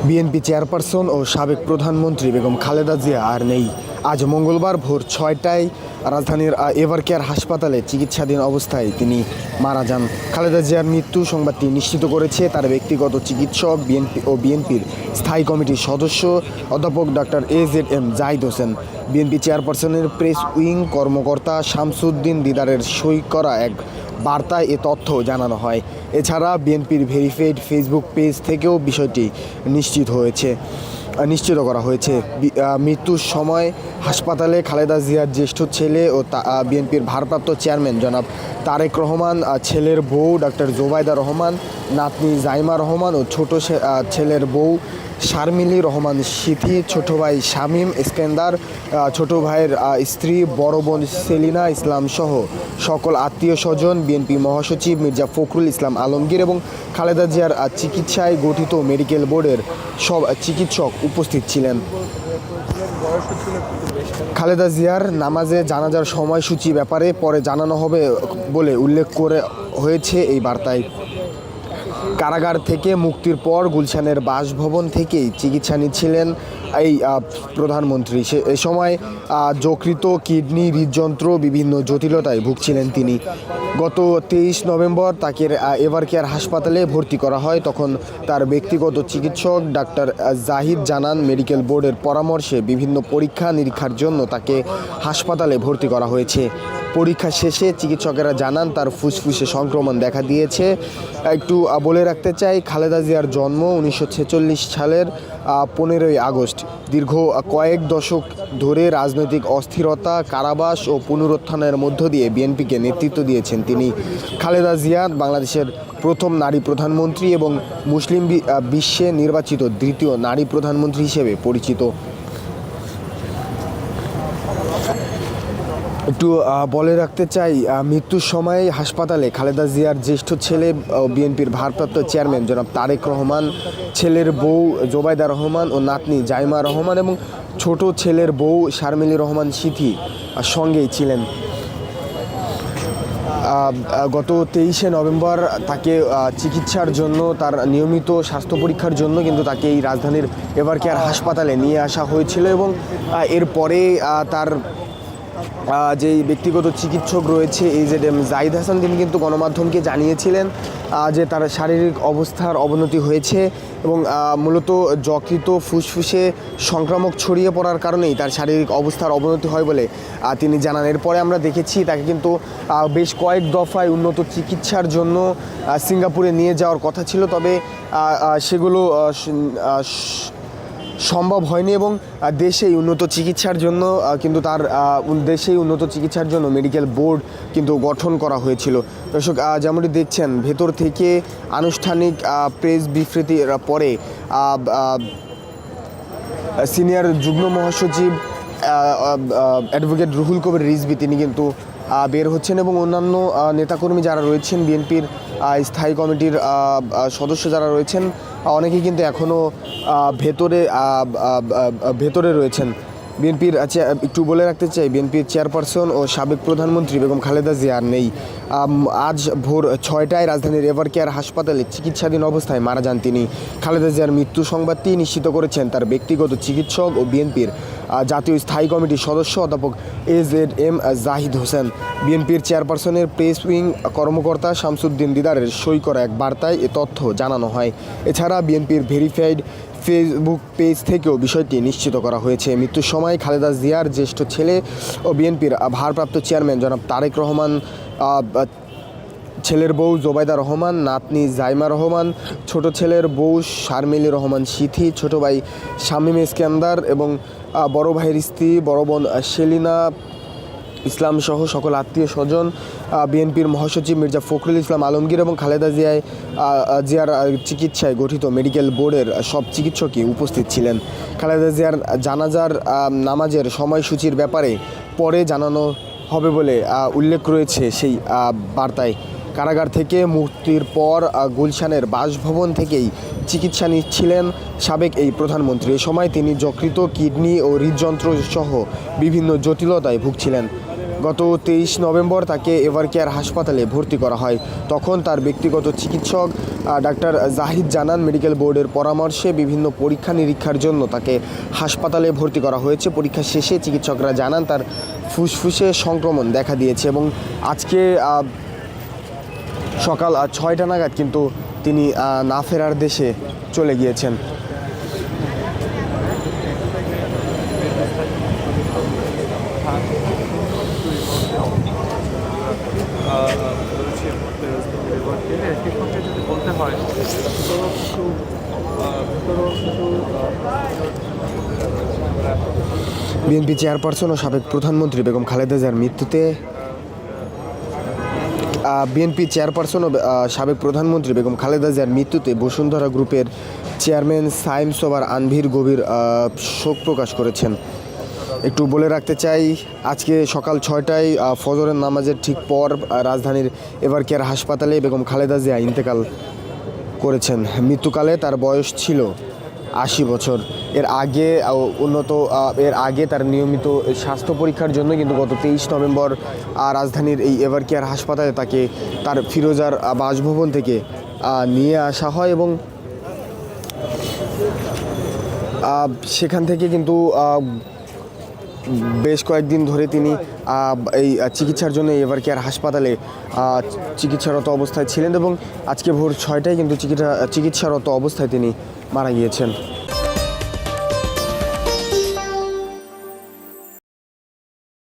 BNP chairperson ও সাবেক প্রধানমন্ত্রী বেগম খালেদা জিয়া আর নেই। আজ মঙ্গলবার ভোর ৬টায় রাজধানীর এভারকেয়ার হাসপাতালে চিকিৎসাধীন অবস্থায় তিনি মারা যান। খালেদা জিয়ার মৃত্যু সংবাদটি নিশ্চিত করেছে তার ব্যক্তিগত চিকিৎসক বিএনপির স্থায়ী কমিটির সদস্য অধ্যাপক doctor AZM Zahid Hossain. BNP চেয়ারপারসনের প্রেস উইং কর্মকর্তা শামসুদ্দিন দিদারের সই করা এক বার্তায় এ তথ্য জানানো হয়। এছাড়া বিএনপির ভেরিফাইড ফেসবুক পেজ থেকেও বিষয়টি নিশ্চিত করা হয়েছে। মৃত্যুর সময় হাসপাতালে খালেদা জিয়ার জ্যেষ্ঠ ছেলে ও বিএনপির ভারপ্রাপ্ত চেয়ারম্যান জনাব তারেক রহমান, ছেলের বউ ডক্টর জোবাইদা রহমান, নাতনি জাইমা রহমান ও ছোট ছেলের বউ শারমিলি রহমান সিথি, ছোট ভাই শামীম ইস্কেন্দার, ছোট ভাইয়ের স্ত্রী, বড় বোন সেলিনা ইসলাম সহ সকল আত্মীয় স্বজন, বিএনপি মহাসচিব মির্জা ফখরুল ইসলাম আলমগীর এবং খালেদা জিয়ার চিকিৎসায় গঠিত মেডিকেল বোর্ডের সব চিকিৎসক উপস্থিত ছিলেন। খালেদা জিয়ার নামাজে জানাজার সময়সূচি ব্যাপারে পরে জানানো হবে বলে উল্লেখ করে হয়েছে এই বার্তায়। কারাগার থেকে মুক্তির পর গুলশানের বাসভবন থেকেই চিকিৎসা নিচ্ছিলেন এই প্রধানমন্ত্রী। এ সময় যকৃত, কিডনি, হৃদযন্ত্র বিভিন্ন জটিলতায় ভুগছিলেন তিনি। গত 23 নভেম্বর তাকে এভারকেয়ার হাসপাতালে ভর্তি করা হয়। তখন তার ব্যক্তিগত চিকিৎসক ডাক্তার জাহিদ জানান, মেডিকেল বোর্ডের পরামর্শে বিভিন্ন পরীক্ষা নিরীক্ষার জন্য তাকে হাসপাতালে ভর্তি করা হয়েছে। পরীক্ষা শেষে চিকিৎসকেরা জানান তার ফুসফুসে সংক্রমণ দেখা দিয়েছে। একটু বলে রাখতে চাই, খালেদা জিয়ার জন্ম 1946 সালের 15ই আগস্ট। দীর্ঘ কয়েক দশক ধরে রাজনৈতিক অস্থিরতা, কারাবাস ও পুনরুত্থানের মধ্য দিয়ে বিএনপিকে নেতৃত্ব দিয়েছেন তিনি। খালেদা জিয়া বাংলাদেশের প্রথম নারী প্রধানমন্ত্রী এবং মুসলিম বিশ্বে নির্বাচিত দ্বিতীয় নারী প্রধানমন্ত্রী হিসেবে পরিচিত। একটু বলে রাখতে চাই, মৃত্যুর সময় হাসপাতালে খালেদা জিয়ার জ্যেষ্ঠ ছেলে বিএনপির ভারপ্রাপ্ত চেয়ারম্যান জনাব তারেক রহমান, ছেলের বউ জোবাইদা রহমান ও নাতনি জাইমা রহমান এবং ছোট ছেলের বউ শারমিলি রহমান সিথি সঙ্গেই ছিলেন। গত 23শে নভেম্বর তাকে চিকিৎসার জন্য, তার নিয়মিত স্বাস্থ্য পরীক্ষার জন্য কিন্তু তাকে এই রাজধানীর এভারকেয়ার হাসপাতালে নিয়ে আসা হয়েছিল এবং এরপরে তার যেই ব্যক্তিগত চিকিৎসক রয়েছে AZM জাহিদ হাসান, তিনি কিন্তু গণমাধ্যমকে জানিয়েছিলেন যে তার শারীরিক অবস্থার অবনতি হয়েছে এবং মূলত যকৃত, ফুসফুসে সংক্রামক ছড়িয়ে পড়ার কারণেই তার শারীরিক অবস্থার অবনতি হয় বলে তিনি জানান। এরপরে আমরা দেখেছি তাকে কিন্তু বেশ কয়েক দফায় উন্নত চিকিৎসার জন্য সিঙ্গাপুরে নিয়ে যাওয়ার কথা ছিল, তবে সেগুলো সম্ভব হয়নি এবং দেশেই উন্নত চিকিৎসার জন্য মেডিকেল বোর্ড কিন্তু গঠন করা হয়েছিল। দর্শক, যেমনটি দেখছেন, ভেতর থেকে আনুষ্ঠানিক প্রেস বিবৃতির পরে সিনিয়র যুগ্ম মহাসচিব অ্যাডভোকেট রুহুল কবির রিজভী তিনি কিন্তু বের হচ্ছেন এবং অন্যান্য নেতাকর্মী যারা রয়েছেন, বিএনপির স্থায়ী কমিটির সদস্য যারা রয়েছেন, অনেকেই কিন্তু এখনও ভেতরে রয়েছেন। বিএনপির একটু বলে রাখতে চাই, বিএনপির চেয়ারপারসন ও সাবেক প্রধানমন্ত্রী বেগম খালেদা জিয়া আর নেই। আজ ভোর 6টায় রাজধানীর এভারকেয়ার হাসপাতালে চিকিৎসাধীন অবস্থায় মারা যান তিনি। খালেদা জিয়ার মৃত্যু সংবাদটি নিশ্চিত করেছেন তার ব্যক্তিগত চিকিৎসক ও বিএনপির জাতীয় স্থায়ী কমিটির সদস্য অধ্যাপক AZM জাহিদ হোসেন। বিএনপির চেয়ারপারসনের প্রেস উইং কর্মকর্তা শামসুদ্দিন দিদারের সই করা এক বার্তায় এ তথ্য জানানো হয়। এছাড়া বিএনপির ভেরিফাইড ফেসবুক পেজ থেকেও বিষয়টি নিশ্চিত করা হয়েছে। মৃত্যুর সময় খালেদা জিয়ার জ্যেষ্ঠ ছেলে ও বিএনপির ভারপ্রাপ্ত চেয়ারম্যান জনাব তারেক রহমান, ছেলের বউ জোবাইদা রহমান, নাতনি জাইমা রহমান, ছোট ছেলের বউ শারমিলি রহমান সিথি, ছোট ভাই শামীম ইস্কেন্দার এবং বড় ভাইয়ের স্ত্রী, বড় বোন সেলিনা ইসলাম সহ সকল আত্মীয় স্বজন, বিএনপির মহাসচিব মির্জা ফখরুল ইসলাম আলমগীর এবং খালেদা জিয়ার চিকিৎসায় গঠিত মেডিকেল বোর্ডের সব চিকিৎসকই উপস্থিত ছিলেন। খালেদা জিয়ার জানাজার নামাজের সময়সূচির ব্যাপারে পরে জানানো হবে বলে উল্লেখ রয়েছে সেই বার্তায়। কারাগার থেকে মুক্তির পর গুলশানের বাসভবন থেকেই চিকিৎসা নিচ্ছিলেন সাবেক এই প্রধানমন্ত্রী। এ সময় তিনি যকৃত, কিডনি ও হৃদযন্ত্র সহ বিভিন্ন জটিলতায় ভুগছিলেন। গত 23 নভেম্বর তাকে এভারকেয়ার হাসপাতালে ভর্তি করা হয়। তখন তার ব্যক্তিগত চিকিৎসক ডাক্তার জাহিদ জানান, মেডিকেল বোর্ডের পরামর্শে বিভিন্ন পরীক্ষা নিরীক্ষার জন্য তাকে হাসপাতালে ভর্তি করা হয়েছে। পরীক্ষা শেষে চিকিৎসকরা জানান তার ফুসফুসে সংক্রমণ দেখা দিয়েছে এবং আজকে সকাল 6টা নাগাদ কিন্তু তিনি না ফেরার দেশে চলে গিয়েছেন। বলতে হয় বিএনপি চেয়ারপারসন ও সাবেক প্রধানমন্ত্রী বেগম খালেদা জিয়ার মৃত্যুতে বিএনপি চেয়ারপারসন ও সাবেক প্রধানমন্ত্রী বেগম খালেদা জিয়ার মৃত্যুতে বসুন্ধরা গ্রুপের চেয়ারম্যান সাইম সোবার আনভির গভীর শোক প্রকাশ করেছেন। একটু বলে রাখতে চাই, আজকে সকাল 6টায় ফজরের নামাজের ঠিক পর রাজধানীর এভারকেয়ার হাসপাতালে বেগম খালেদা জিয়া ইন্তেকাল করেছেন। মৃত্যুকালে তার বয়স ছিল 80 বছর। এর আগে তার নিয়মিত স্বাস্থ্য পরীক্ষার জন্য কিন্তু গত 23 নভেম্বর রাজধানীর এই এভারকেয়ার হাসপাতালে তাকে তার ফিরোজার বাসভবন থেকে নিয়ে আসা হয় এবং সেখান থেকে কিন্তু বেশ কয়েকদিন ধরে তিনি এই চিকিৎসার জন্য এভারকেয়ার হাসপাতালে চিকিৎসারত অবস্থায় ছিলেন এবং আজকে ভোর 6টায় কিন্তু চিকিৎসারত অবস্থায় তিনি মারা গিয়েছেন।